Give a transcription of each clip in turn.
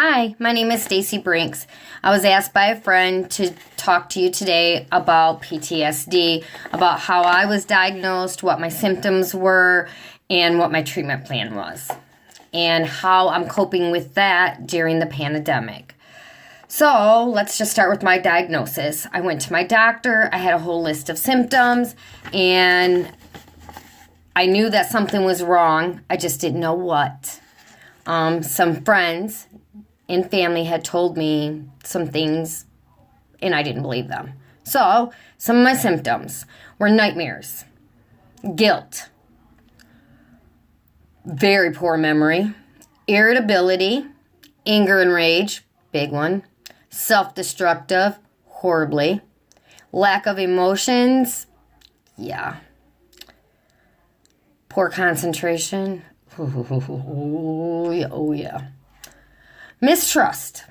Hi, my name is Stacy Brinks. I was asked by a friend to talk to you today about PTSD, about how I was diagnosed, what my symptoms were, and what my treatment plan was, and how I'm coping with that during the pandemic. So let's just start with my diagnosis. I went to my doctor. I had a whole list of symptoms, and I knew that something was wrong. I just didn't know what. Some friends and family had told me some things, and I didn't believe them. So some of my symptoms were nightmares, guilt, very poor memory, irritability, anger and rage, big one, self-destructive, horribly, lack of emotions, poor concentration, oh yeah. Mistrust,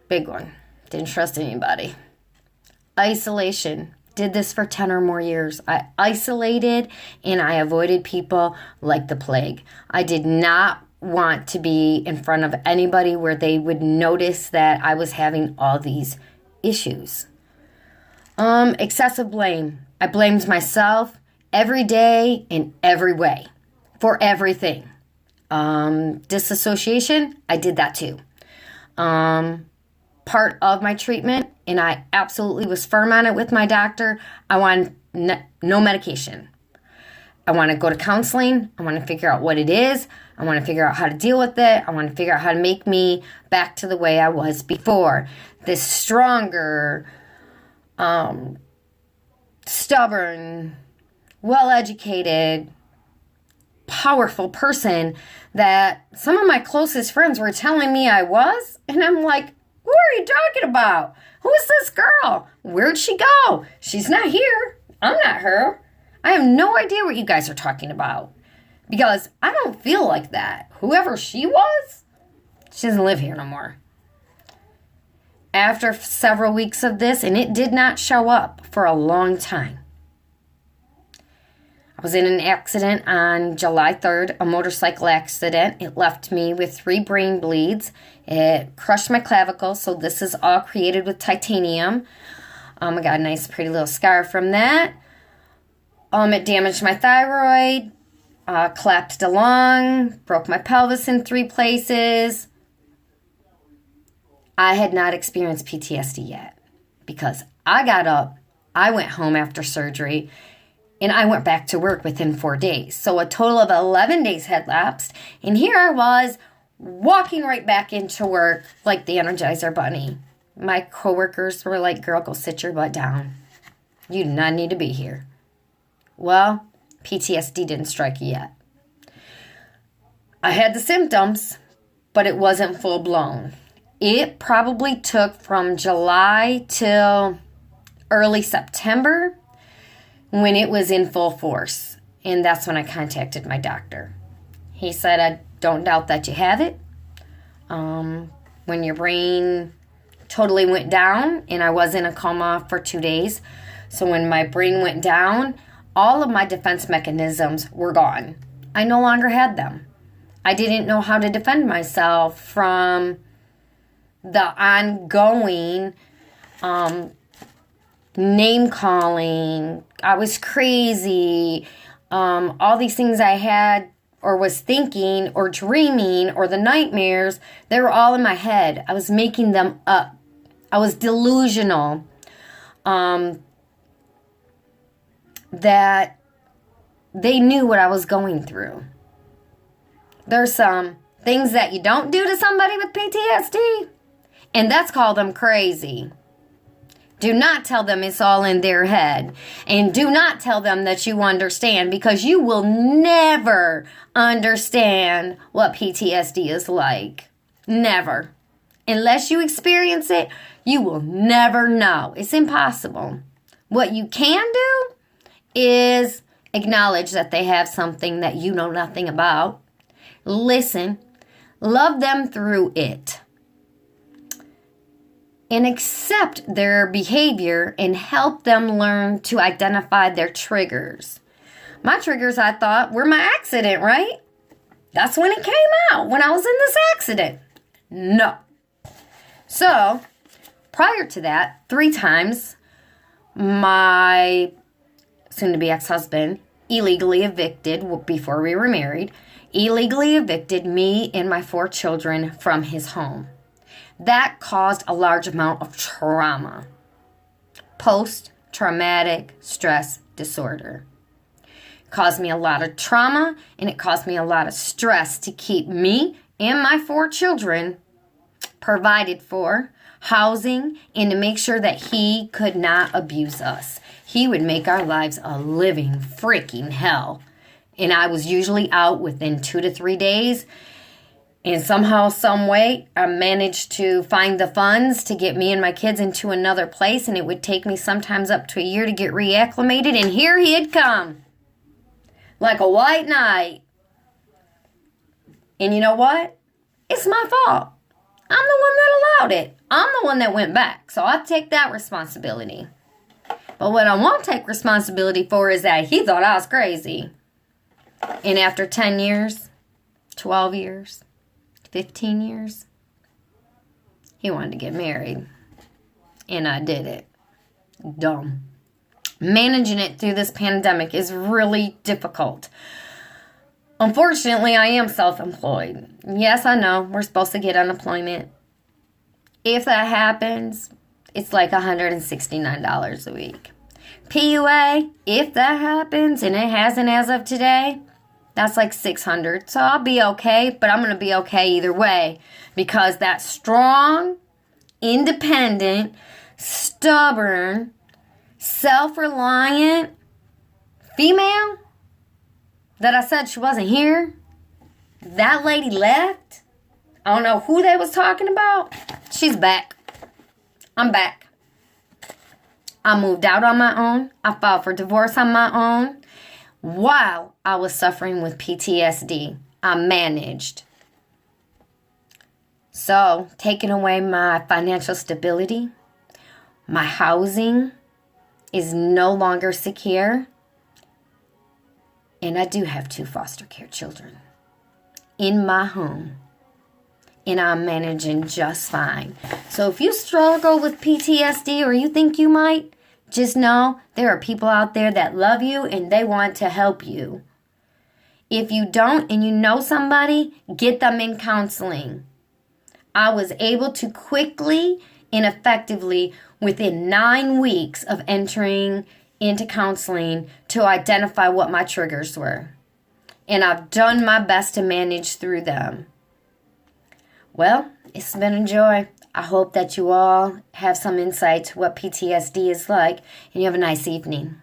big one, didn't trust anybody. Isolation, did this for 10 or more years. I isolated and I avoided people like the plague. I did not want to be in front of anybody where they would notice that I was having all these issues. Excessive blame. I blamed myself every day in every way for everything. Disassociation, I did that too. Part of my treatment, and I absolutely was firm on it with my doctor. I want no medication. I want to go to counseling. I want to figure out what it is. I want to figure out how to deal with it. I want to figure out how to make me back to the way I was before. This stronger, stubborn, well-educated, powerful person that some of my closest friends were telling me I was. And I'm like, who are you talking about? Who is this girl? Where'd she go? She's not here. I'm not her. I have no idea what you guys are talking about. Because I don't feel like that. Whoever she was, she doesn't live here no more. After several weeks of this, and it did not show up for a long time. I was in an accident on July 3rd, a motorcycle accident. It left me with 3 brain bleeds. It crushed my clavicle, so this is all created with titanium. I got a nice pretty little scar from that. It damaged my thyroid, collapsed a lung, broke my pelvis in 3 places. I had not experienced PTSD yet because I got up, I went home after surgery, and I went back to work within 4 days. So a total of 11 days had lapsed. And here I was walking right back into work like the Energizer Bunny. My coworkers were like, girl, go sit your butt down. You do not need to be here. Well, PTSD didn't strike you yet. I had the symptoms, but it wasn't full blown. It probably took from July till early September when it was in full force. And that's when I contacted my doctor. He said, I don't doubt that you have it. When your brain totally went down, and I was in a coma for 2 days. So when my brain went down, all of my defense mechanisms were gone. I no longer had them. I didn't know how to defend myself from the ongoing name calling. I was crazy. All these things I had or was thinking or dreaming or the nightmares, they were all in my head. I was making them up. I was delusional. That they knew what I was going through. There's some things that you don't do to somebody with PTSD, and that's called them crazy. Do not tell them it's all in their head. And do not tell them that you understand, because you will never understand what PTSD is like. Never. Unless you experience it, you will never know. It's impossible. What you can do is acknowledge that they have something that you know nothing about. Listen. Love them through it. And accept their behavior and help them learn to identify their triggers. My triggers, I thought, were my accident, right? That's when it came out, when I was in this accident. No, So, prior to that, 3 times, my soon-to-be ex-husband illegally evicted, before we were married, illegally evicted me and my 4 children from his home. That caused a large amount of trauma. Post-traumatic stress disorder. It caused me a lot of trauma, and it caused me a lot of stress to keep me and my 4 children provided for, housing, and to make sure that he could not abuse us. He would make our lives a living freaking hell. And I was usually out within 2 to 3 days. And somehow, some way, I managed to find the funds to get me and my kids into another place. And it would take me sometimes up to a year to get reacclimated. And here he had come. Like a white knight. And you know what? It's my fault. I'm the one that allowed it. I'm the one that went back. So I take that responsibility. But what I won't take responsibility for is that he thought I was crazy. And after 10 years, 12 years, 15 years, he wanted to get married. And I did it. Dumb. Managing it through this pandemic is really difficult. Unfortunately, I am self-employed. Yes, I know, we're supposed to get unemployment. If that happens, it's like $169 a week. PUA, if that happens, and it hasn't as of today, that's like $600. So I'll be okay, but I'm going to be okay either way. Because that strong, independent, stubborn, self-reliant female that I said she wasn't here, that lady left. I don't know who they was talking about. She's back. I'm back. I moved out on my own. I filed for divorce on my own. While I was suffering with PTSD, I managed. So, taking away my financial stability, my housing is no longer secure. And I do have 2 foster care children in my home. And I'm managing just fine. So if you struggle with PTSD or you think you might, just know there are people out there that love you and they want to help you. If you don't and you know somebody, get them in counseling. I was able to quickly and effectively, within 9 weeks of entering into counseling, to identify what my triggers were. And I've done my best to manage through them. Well, it's been a joy. I hope that you all have some insight to what PTSD is like, and you have a nice evening.